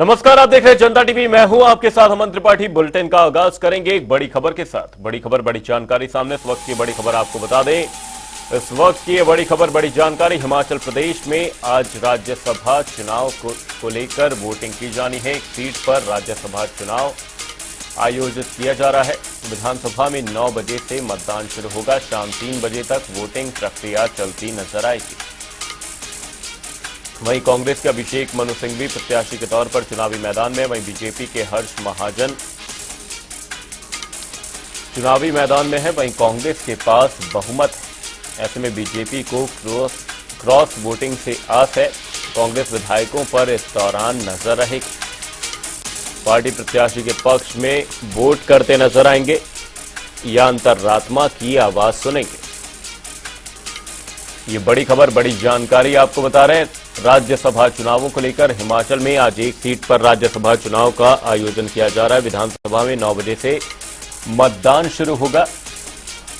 नमस्कार, आप देख रहे हैं जनता टीवी। मैं हूं आपके साथ अमन त्रिपाठी। बुलेटिन का आगाज करेंगे एक बड़ी खबर के साथ। बड़ी खबर, बड़ी जानकारी सामने। इस वक्त की बड़ी खबर आपको बता दें। इस वक्त की ये बड़ी खबर, बड़ी जानकारी। हिमाचल प्रदेश में आज राज्यसभा चुनाव को लेकर वोटिंग की जानी है। एक सीट पर राज्यसभा चुनाव आयोजित किया जा रहा है। विधानसभा में 9 बजे से मतदान शुरू होगा। शाम 3 बजे तक वोटिंग प्रक्रिया चलती नजर आएगी। वहीं कांग्रेस के अभिषेक मनु सिंह भी प्रत्याशी के तौर पर चुनावी मैदान में। वहीं बीजेपी के हर्ष महाजन चुनावी मैदान में है। वहीं कांग्रेस के पास बहुमत है। ऐसे में बीजेपी को क्रॉस वोटिंग से आस है। कांग्रेस विधायकों पर इस दौरान नजर रहेगी। पार्टी प्रत्याशी के पक्ष में वोट करते नजर आएंगे या अंतरात्मा की आवाज सुनेंगे। ये बड़ी खबर, बड़ी जानकारी आपको बता रहे हैं। राज्यसभा चुनावों को लेकर हिमाचल में आज एक सीट पर राज्यसभा चुनाव का आयोजन किया जा रहा है। विधानसभा में 9 बजे से मतदान शुरू होगा।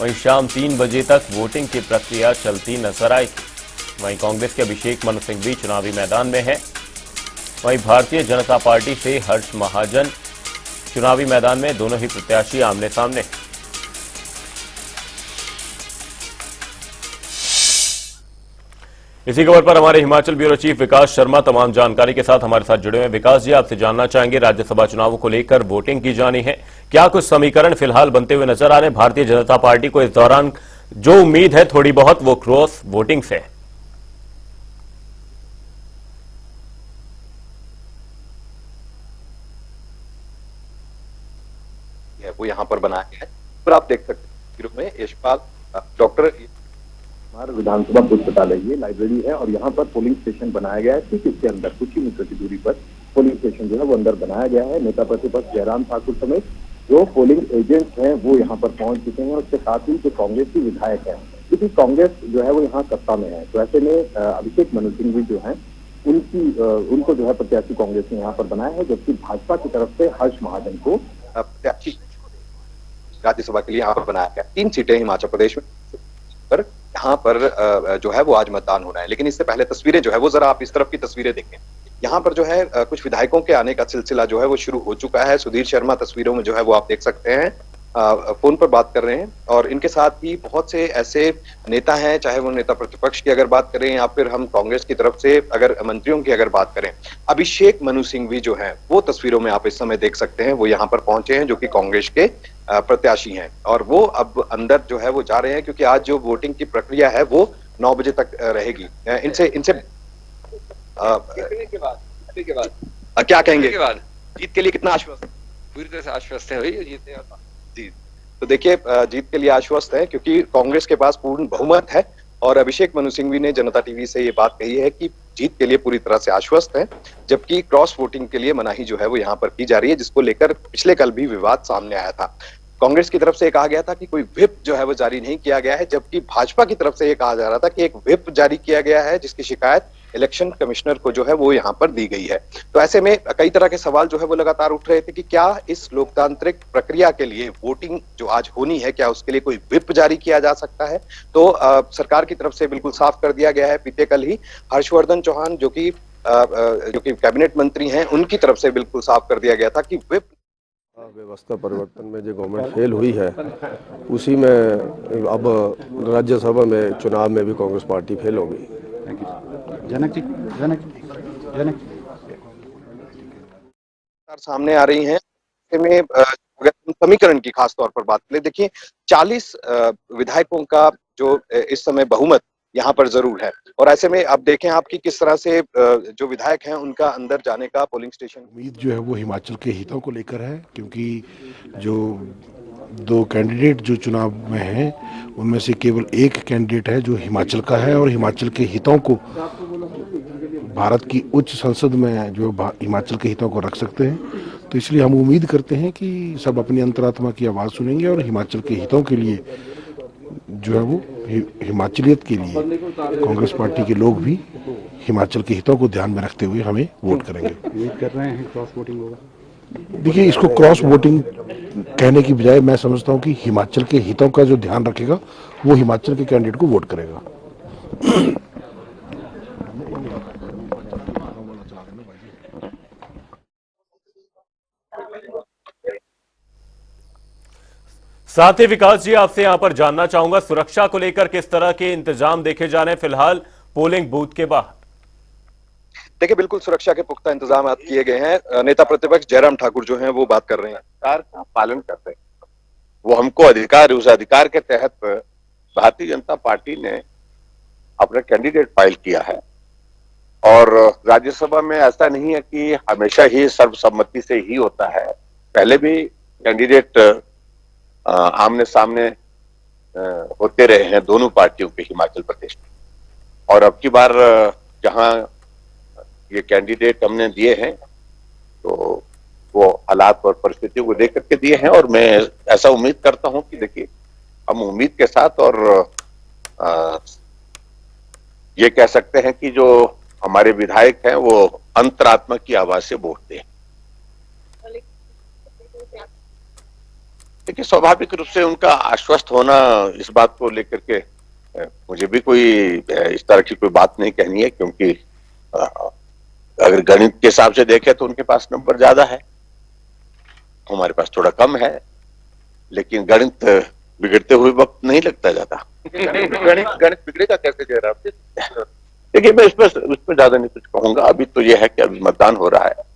वहीं शाम 3 बजे तक वोटिंग की प्रक्रिया चलती नजर आएगी। वहीं कांग्रेस के अभिषेक मनु सिंह भी चुनावी मैदान में है। वहीं भारतीय जनता पार्टी से हर्ष महाजन चुनावी मैदान में। दोनों ही प्रत्याशी आमने सामने हैं। इसी खबर पर हमारे हिमाचल ब्यूरो चीफ विकास शर्मा तमाम जानकारी के साथ हमारे साथ जुड़े हुए हैं। विकास जी, आपसे जानना चाहेंगे, राज्यसभा चुनावों को लेकर वोटिंग की जानी है, क्या कुछ समीकरण फिलहाल बनते हुए नजर आ रहे हैं? भारतीय जनता पार्टी को इस दौरान जो उम्मीद है थोड़ी बहुत, वो क्रॉस वोटिंग से है। वो यहाँ पर बनाया गया है। पर आप देख सकते हैं में यशपाल डॉक्टर हमारा विधानसभा पुस्तकालय ये लाइब्रेरी है और यहाँ पर पोलिंग स्टेशन बनाया गया है। ठीक इसके अंदर कुछ ही मीटर की दूरी पर पोलिंग स्टेशन जो है वो अंदर बनाया गया है। नेता प्रतिपक्ष जयराम ठाकुर समेत जो पोलिंग एजेंट्स हैं वो यहाँ पर पहुंच चुके हैं। उसके साथ ही जो कांग्रेस की विधायक है, क्योंकि कांग्रेस जो है वो यहाँ सत्ता में है, तो ऐसे में अभिषेक मनु सिंह भी जो है उनको जो है प्रत्याशी कांग्रेस ने यहाँ पर बनाया है। जबकि भाजपा की तरफ से हर्ष महाजन को प्रत्याशी राज्यसभा के लिए यहाँ पर बनाया गया। 3 सीटें हिमाचल प्रदेश में पर यहाँ पर जो है वो आज मतदान होना है। लेकिन इससे पहले तस्वीरें जो है वो जरा आप इस तरफ की तस्वीरें देखें। यहाँ पर जो है कुछ विधायकों के आने का सिलसिला जो है वो शुरू हो चुका है। सुधीर शर्मा तस्वीरों में जो है वो आप देख सकते हैं, फोन पर बात कर रहे हैं। और इनके साथ ही बहुत से ऐसे नेता हैं, चाहे वो नेता प्रतिपक्ष की अगर बात करें या फिर हम कांग्रेस की तरफ से अगर मंत्रियों की अगर बात करें। अभिषेक मनु सिंह भी जो है वो तस्वीरों में आप इस समय देख सकते हैं, वो यहाँ पर पहुंचे हैं, जो कि कांग्रेस के प्रत्याशी हैं। और वो अब अंदर जो है वो जा रहे हैं, क्योंकि आज जो वोटिंग की प्रक्रिया है वो 9 बजे तक रहेगी। इनसे क्या कहेंगे? जीत के लिए कितना आश्वस्त? पूरी तरह से आश्वस्त है भाई, जीतने का। जी, तो देखिए जीत के लिए आश्वस्त है, क्योंकि कांग्रेस के पास पूर्ण बहुमत है। और अभिषेक मनु सिंघवी ने जनता टीवी से ये बात कही है कि जीत के लिए पूरी तरह से आश्वस्त है। जबकि क्रॉस वोटिंग के लिए मनाही जो है वो यहाँ पर की जा रही है, जिसको लेकर पिछले कल भी विवाद सामने आया था। कांग्रेस की तरफ से कहा गया था कि कोई व्हिप जो है वो जारी नहीं किया गया है, जबकि भाजपा की तरफ से ये कहा जा रहा था कि एक व्हिप जारी किया गया है, जिसकी शिकायत इलेक्शन कमिश्नर को जो है वो यहाँ पर दी गई है। तो ऐसे में कई तरह के सवाल जो है वो लगातार उठ रहे थे कि क्या इस लोकतांत्रिक प्रक्रिया के लिए वोटिंग जो आज होनी है, क्या उसके लिए कोई व्हिप जारी किया जा सकता है? तो सरकार की तरफ से बिल्कुल साफ कर दिया गया है। बीते कल ही हर्षवर्धन चौहान जो कि कैबिनेट मंत्री हैं, उनकी तरफ से बिल्कुल साफ कर दिया गया था कि व्हिप व्यवस्था परिवर्तन में जो गवर्नमेंट फेल हुई है, उसी में अब राज्यसभा में चुनाव में भी कांग्रेस पार्टी फेल हो गई। सामने आ रही हैं में अगर हम समीकरण की खास तौर पर बात करें, देखिए 40 विधायकों का जो इस समय बहुमत यहाँ पर जरूर है। और ऐसे में अब देखें आपकी किस तरह से जो विधायक हैं उनका अंदर जाने का पोलिंग स्टेशन। उम्मीद जो है वो हिमाचल के हितों को लेकर है, क्योंकि जो 2 कैंडिडेट जो चुनाव में हैं उनमें से केवल एक कैंडिडेट है जो हिमाचल का है और हिमाचल के हितों को भारत की उच्च संसद में जो हिमाचल के हितों को रख सकते हैं। तो इसलिए हम उम्मीद करते हैं कि सब अपनी अंतरात्मा की आवाज़ सुनेंगे और हिमाचल के हितों के लिए जो है वो हिमाचलियत के लिए कांग्रेस पार्टी के लोग भी हिमाचल के हितों को ध्यान में रखते हुए हमें वोट करेंगे। उम्मीद कर रहे हैं क्रॉस वोटिंग होगा। देखिए, इसको क्रॉस वोटिंग कहने की बजाय मैं समझता हूं कि हिमाचल के हितों का जो ध्यान रखेगा वो हिमाचल के कैंडिडेट को वोट करेगा। साथ ही विकास जी, आपसे यहां पर जानना चाहूंगा, सुरक्षा को लेकर किस तरह के इंतजाम देखे जा रहे हैं फिलहाल पोलिंग बूथ के बाहर? देखिए, बिल्कुल सुरक्षा के पुख्ता इंतजाम किए गए हैं। नेता प्रतिपक्ष जयराम ठाकुर जो हैं वो बात कर रहे हैं। सरकार का पालन कर रहे हैं, वो हमको अधिकार, उस अधिकार के तहत भारतीय जनता पार्टी ने अपना कैंडिडेट फाइल किया है। और राज्यसभा में ऐसा नहीं है कि हमेशा ही सर्वसम्मति से ही होता है, पहले भी कैंडिडेट आमने सामने होते रहे हैं दोनों पार्टियों के हिमाचल प्रदेश में। और अब की बार जहां ये कैंडिडेट हमने दिए हैं तो वो हालात और परिस्थितियों को देख करके दिए हैं। और मैं ऐसा उम्मीद करता हूं कि देखिए, हम उम्मीद के साथ और ये कह सकते हैं कि जो हमारे विधायक हैं वो अंतरात्मा की आवाज से बोलते हैं। देखिए, स्वाभाविक रूप से उनका आश्वस्त होना, इस बात को लेकर के मुझे भी कोई इस तरह की कोई बात नहीं कहनी है, क्योंकि अगर गणित के हिसाब से देखें तो उनके पास नंबर ज्यादा है, हमारे पास थोड़ा कम है। लेकिन गणित बिगड़ते हुए वक्त नहीं लगता ज्यादा। गणित बिगड़ेगा कैसे कह रहे आप? देखिए, मैं इस पर ज्यादा नहीं कुछ कहूंगा। अभी तो यह है कि अभी मतदान हो रहा है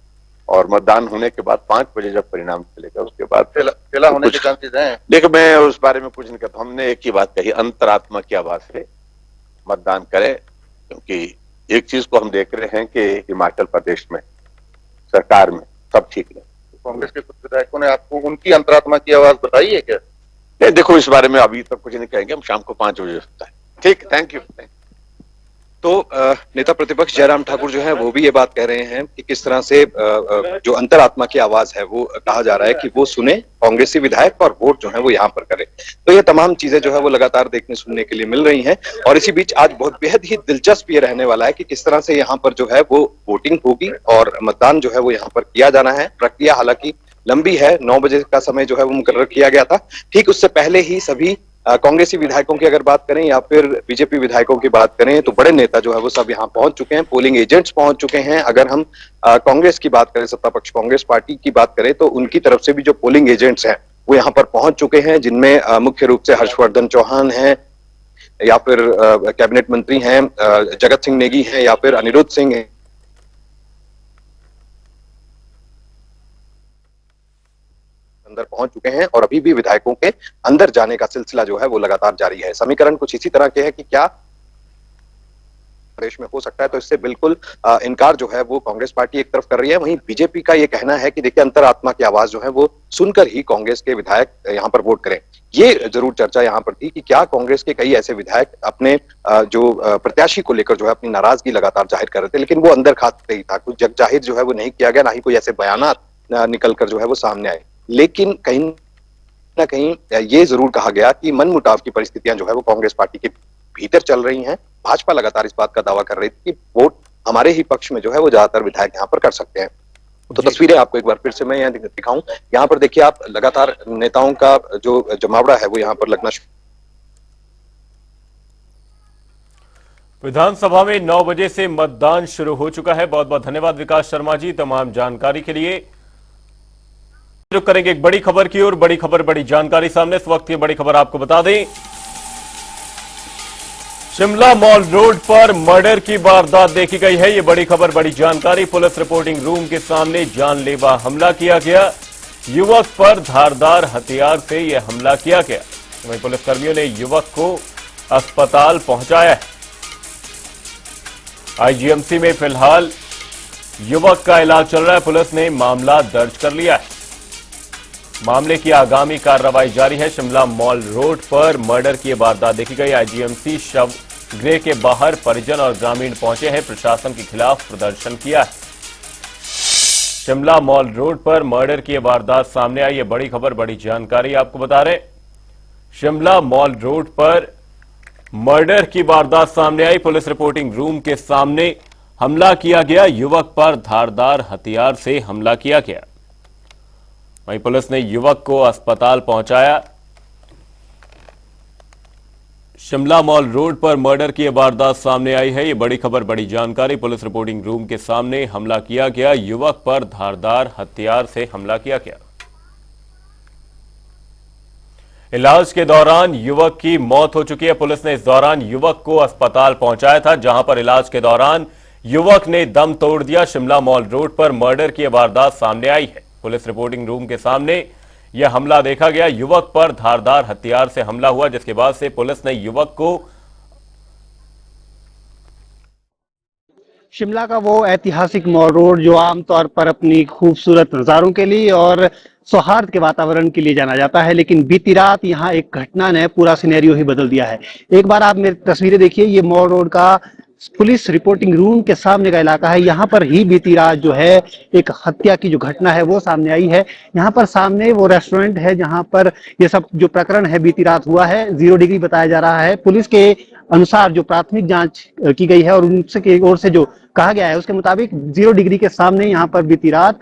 और मतदान होने के बाद 5 बजे जब परिणाम चलेगा उसके बाद खेला होने के चांसेस हैं। देखिए, मैं उस बारे में कुछ नहीं कहता। हमने एक ही बात कही, अंतरात्मा की आवाज से मतदान करें, क्योंकि एक चीज को हम देख रहे हैं कि हिमाचल प्रदेश में सरकार में सब ठीक है। कांग्रेस के कुछ विधायकों ने आपको उनकी अंतरात्मा की आवाज बताई है क्या? नहीं, देखो, इस बारे में अभी तक कुछ नहीं कहेंगे, हम शाम को 5 बजे सकता है। ठीक, थैंक यू। तो नेता प्रतिपक्ष जयराम ठाकुर जो है वो भी ये बात कह रहे हैं कि किस तरह से जो अंतरात्मा की आवाज है वो कहा जा रहा है कि वो सुने कांग्रेसी विधायक और वोट जो है वो यहाँ पर करे। तो ये तमाम चीजें जो है वो लगातार देखने सुनने के लिए मिल रही हैं। और इसी बीच आज बहुत बेहद ही दिलचस्प ये रहने वाला है कि किस तरह से यहाँ पर जो है वो वोटिंग होगी और मतदान जो है वो यहाँ पर किया जाना है। प्रक्रिया हालांकि लंबी है, 9 बजे का समय जो है वो मुकर्रर किया गया था। ठीक उससे पहले ही सभी कांग्रेसी विधायकों की अगर बात करें या फिर बीजेपी विधायकों की बात करें तो बड़े नेता जो है वो सब यहाँ पहुंच चुके हैं, पोलिंग एजेंट्स पहुंच चुके हैं। अगर हम कांग्रेस की बात करें, सत्ता पक्ष कांग्रेस पार्टी की बात करें, तो उनकी तरफ से भी जो पोलिंग एजेंट्स हैं वो यहाँ पर पहुंच चुके हैं, जिनमें मुख्य रूप से हर्षवर्धन चौहान हैं या फिर कैबिनेट मंत्री हैं जगत सिंह नेगी हैं या फिर अनिरुद्ध सिंह हैं। अंदर पहुंच चुके हैं और अभी भी विधायकों के अंदर जाने का सिलसिला जो है वो लगातार जारी है। समीकरण कुछ इसी तरह के है कि क्या प्रदेश में हो सकता है, तो इससे बिल्कुल इनकार जो है वो कांग्रेस पार्टी एक तरफ कर रही है। वहीं बीजेपी का ये कहना है कि देखिए, अंतरात्मा की आवाज जो है वो सुनकर ही कांग्रेस के विधायक यहाँ पर वोट करें। ये जरूर चर्चा यहाँ पर थी कि क्या कांग्रेस के कई ऐसे विधायक अपने जो प्रत्याशी को लेकर जो है अपनी नाराजगी लगातार जाहिर कर रहे थे, लेकिन वो अंदर खाते ही था। कुछ जग जाहिर जो है वो नहीं किया गया, ना ही कोई ऐसे बयानात निकल कर जो है वो सामने आए। लेकिन कहीं ना कहीं ये जरूर कहा गया कि मनमुटाव की परिस्थितियां जो है वो कांग्रेस पार्टी के भीतर चल रही हैं। भाजपा लगातार इस बात का दावा कर रही थी कि वोट हमारे ही पक्ष में जो है वो ज्यादातर विधायक यहाँ पर कर सकते हैं। तो तस्वीरें आपको एक बार फिर से मैं यहाँ दिखाऊं। यहाँ पर देखिए, आप लगातार नेताओं का जो जमावड़ा है वो यहाँ पर लगना विधानसभा में 9 बजे से मतदान शुरू हो चुका है। बहुत बहुत धन्यवाद विकास शर्मा जी तमाम जानकारी के लिए। रुक करेंगे एक बड़ी खबर की ओर। बड़ी खबर, बड़ी जानकारी सामने। इस वक्त की बड़ी खबर आपको बता दें, शिमला मॉल रोड पर मर्डर की वारदात देखी गई है। ये बड़ी खबर, बड़ी जानकारी। पुलिस रिपोर्टिंग रूम के सामने जानलेवा हमला किया गया। युवक पर धारदार हथियार से यह हमला किया गया। वहीं पुलिसकर्मियों ने युवक को अस्पताल पहुंचाया है। आईजीएमसी में फिलहाल युवक का इलाज चल रहा है। पुलिस ने मामला दर्ज कर लिया है। मामले की आगामी कार्रवाई जारी है। शिमला मॉल रोड पर मर्डर की वारदात देखी गई। आईजीएमसी शव गृह के बाहर परिजन और ग्रामीण पहुंचे हैं, प्रशासन के खिलाफ प्रदर्शन किया है। शिमला मॉल रोड पर मर्डर की वारदात सामने आई। ये बड़ी खबर, बड़ी जानकारी आपको बता रहे। शिमला मॉल रोड पर मर्डर की वारदात सामने आई। पुलिस रिपोर्टिंग रूम के सामने हमला किया गया। युवक पर धारदार हथियार से हमला किया गया। वहीं पुलिस ने युवक को अस्पताल पहुंचाया। शिमला मॉल रोड पर मर्डर की वारदात सामने आई है। ये बड़ी खबर, बड़ी जानकारी। पुलिस रिपोर्टिंग रूम के सामने हमला किया गया। युवक पर धारदार हथियार से हमला किया गया। इलाज के दौरान युवक की मौत हो चुकी है। पुलिस ने इस दौरान युवक को अस्पताल पहुंचाया था, जहां पर इलाज के दौरान युवक ने दम तोड़ दिया। शिमला मॉल रोड पर मर्डर की वारदात सामने आई है। पुलिस रिपोर्टिंग रूम के सामने यह हमला देखा गया। युवक पर धारदार हथियार से हमला हुआ, जिसके बाद से पुलिस ने युवक को शिमला का वो ऐतिहासिक मॉल रोड जो आमतौर पर अपनी खूबसूरत नज़ारों के लिए और सौहार्द के वातावरण के लिए जाना जाता है, लेकिन बीती रात यहाँ एक घटना ने पूरा सिनेरियो ही बदल दिया है। एक बार आप मेरी तस्वीरें देखिए, ये मॉल रोड का पुलिस रिपोर्टिंग रूम के सामने का इलाका है। यहाँ पर ही बीती रात जो है एक हत्या की जो घटना है वो सामने आई है। यहाँ पर सामने वो रेस्टोरेंट है जहाँ पर ये सब जो प्रकरण है बीती रात हुआ है। 0 डिग्री बताया जा रहा है। पुलिस के अनुसार जो प्राथमिक जांच की गई है और उनसे ओर से जो कहा गया है उसके मुताबिक 0 डिग्री के सामने यहाँ पर बीती रात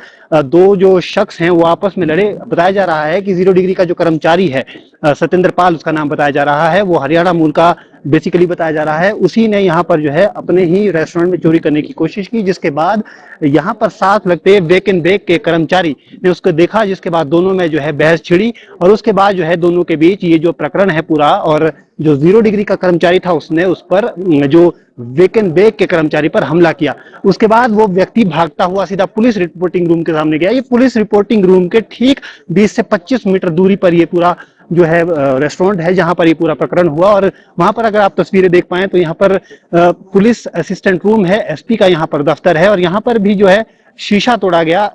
2 जो शख्स हैं वो आपस में लड़े। बताया जा रहा है कि 0 डिग्री का जो कर्मचारी है सत्येंद्र पाल उसका नाम बताया जा रहा है, वो हरियाणा मूल का बेसिकली बताया जा रहा है। उसी ने यहाँ पर जो है अपने ही रेस्टोरेंट में चोरी करने की कोशिश की, जिसके बाद यहाँ पर साथ लगते वेक एंड बेक के कर्मचारी ने उसको देखा, जिसके बाद दोनों में जो है बहस छिड़ी और उसके बाद जो है दोनों के बीच ये जो प्रकरण है पूरा, और जो 0 डिग्री का कर्मचारी था उसने उस पर जो वेक एंड बेक के कर्मचारी पर हमला किया। उसके बाद वो व्यक्ति भागता हुआ सीधा पुलिस रिपोर्टिंग रूम के सामने गया। ये पुलिस रिपोर्टिंग रूम के ठीक 20 से 25 मीटर दूरी पर ये पूरा जो है रेस्टोरेंट है जहां पर ये पूरा प्रकरण हुआ। और वहां पर अगर आप तस्वीरें देख पाए तो यहाँ पर पुलिस असिस्टेंट रूम है, एसपी का यहाँ पर दफ्तर है और यहाँ पर भी जो है शीशा तोड़ा गया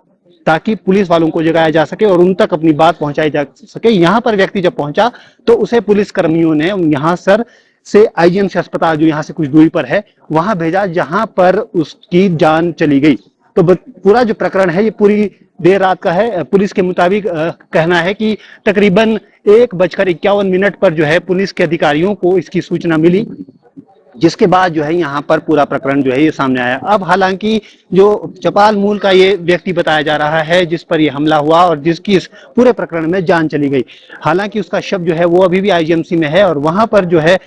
ताकि पुलिस वालों को जगाया जा सके और उन तक अपनी बात पहुंचाई जा सके। यहाँ पर व्यक्ति जब पहुंचा तो उसे पुलिस कर्मियों ने यहाँ सर से आईजीएमसी अस्पताल जो यहाँ से कुछ दूरी पर है वहां भेजा, जहां पर उसकी जान चली गई। तो पूरा जो प्रकरण है ये पूरी देर रात का है। पुलिस के मुताबिक कहना है कि तकरीबन 1:51 पर जो है पुलिस के अधिकारियों को इसकी सूचना मिली, जिसके बाद जो है यहाँ पर पूरा प्रकरण जो है ये सामने आया। अब हालांकि जो चपाल मूल का ये व्यक्ति बताया जा रहा है जिस पर ये हमला हुआ और जिसकी इस पूरे प्रकरण में जान चली गई, हालांकि उसका शव जो है वो अभी भी आईजीएमसी में है और वहां पर जो है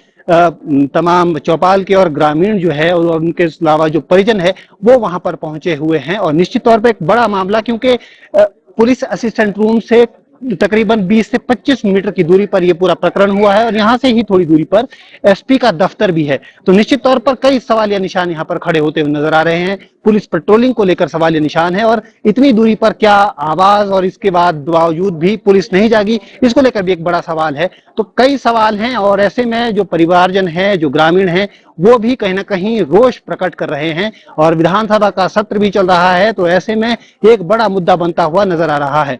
तमाम चौपाल के और ग्रामीण जो है और उनके अलावा जो परिजन है वो वहां पर पहुंचे हुए हैं। और निश्चित तौर पर एक बड़ा मामला, क्योंकि पुलिस असिस्टेंट रूम से तकरीबन 20 से 25 मीटर की दूरी पर यह पूरा प्रकरण हुआ है और यहाँ से ही थोड़ी दूरी पर एसपी का दफ्तर भी है। तो निश्चित तौर पर कई सवालिया निशान यहाँ पर खड़े होते हुए नजर आ रहे हैं। पुलिस पेट्रोलिंग को लेकर सवालिया निशान है और इतनी दूरी पर क्या आवाज और इसके बाद बावजूद भी पुलिस नहीं जागी, इसको लेकर भी एक बड़ा सवाल है। तो कई सवाल हैं और ऐसे में जो परिवारजन है, जो ग्रामीण हैं, वो भी कहीं ना कहीं रोष प्रकट कर रहे हैं और विधानसभा का सत्र भी चल रहा है। तो ऐसे में एक बड़ा मुद्दा बनता हुआ नजर आ रहा है।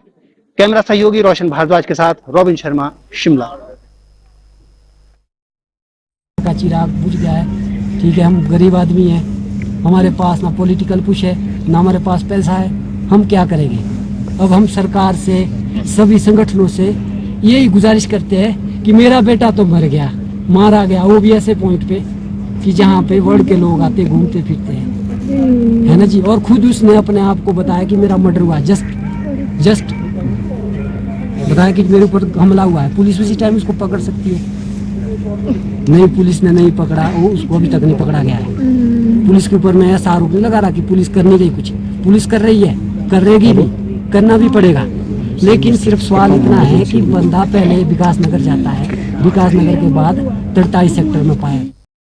कैमरा सहयोगी रोशन भारद्वाज के साथ रॉबिन शर्मा, शिमला। का चिराग बुझ गया है। ठीक है, हम गरीब आदमी हैं, हमारे पास ना पॉलिटिकल पुश है ना हमारे पास पैसा है, हम क्या करेंगे। अब हम सरकार से, सभी संगठनों से यही गुजारिश करते हैं कि मेरा बेटा तो मर गया, मारा गया, वो भी ऐसे पॉइंट पे कि जहाँ पे वर्ल्ड के लोग आते घूमते फिरते हैं, है ना जी। और खुद उसने अपने आप को बताया कि मेरा मर्डर हुआ, जस्ट बताया कि मेरे ऊपर हमला हुआ है। पुलिस उसी टाइम उसको पकड़ सकती है, नहीं, पुलिस ने नहीं पकड़ा, वो उसको अभी तक नहीं पकड़ा गया है। पुलिस के ऊपर मैं ऐसा आरोप नहीं लगा रहा कि पुलिस कर नहीं रही कुछ, पुलिस कर रही है, करेगी भी, करना भी पड़ेगा। लेकिन सिर्फ सवाल इतना है कि बंदा पहले विकास नगर जाता है, विकास नगर के बाद 43 सेक्टर में पाया।